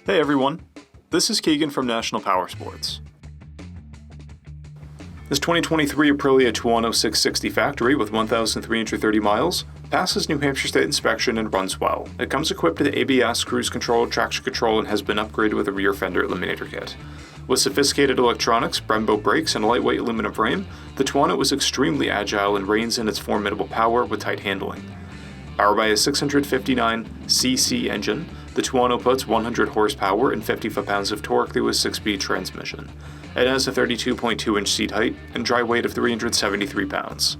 Hey everyone, this is Keegan from National Powersports. This 2023 Aprilia Tuono 660 factory with 1,330 miles passes New Hampshire State inspection and runs well. It comes equipped with ABS, cruise control, traction control, and has been upgraded with a rear fender eliminator kit. With sophisticated electronics, Brembo brakes, and a lightweight aluminum frame, the Tuono is extremely agile and reigns in its formidable power with tight handling. Powered by a 659cc engine, the Tuono puts 100 horsepower and 50 foot-pounds of torque through a 6-speed transmission. It has a 32.2-inch seat height and dry weight of 373 pounds.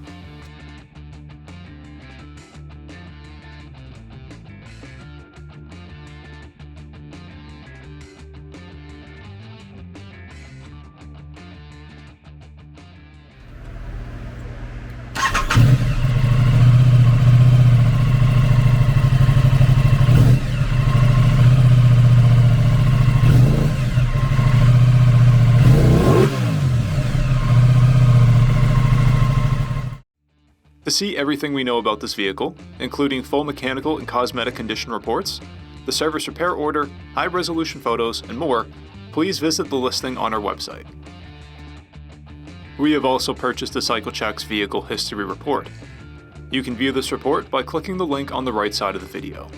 To see everything we know about this vehicle, including full mechanical and cosmetic condition reports, the service repair order, high-resolution photos, and more, please visit the listing on our website. We have also purchased the CycleCheck's Vehicle History Report. You can view this report by clicking the link on the right side of the video.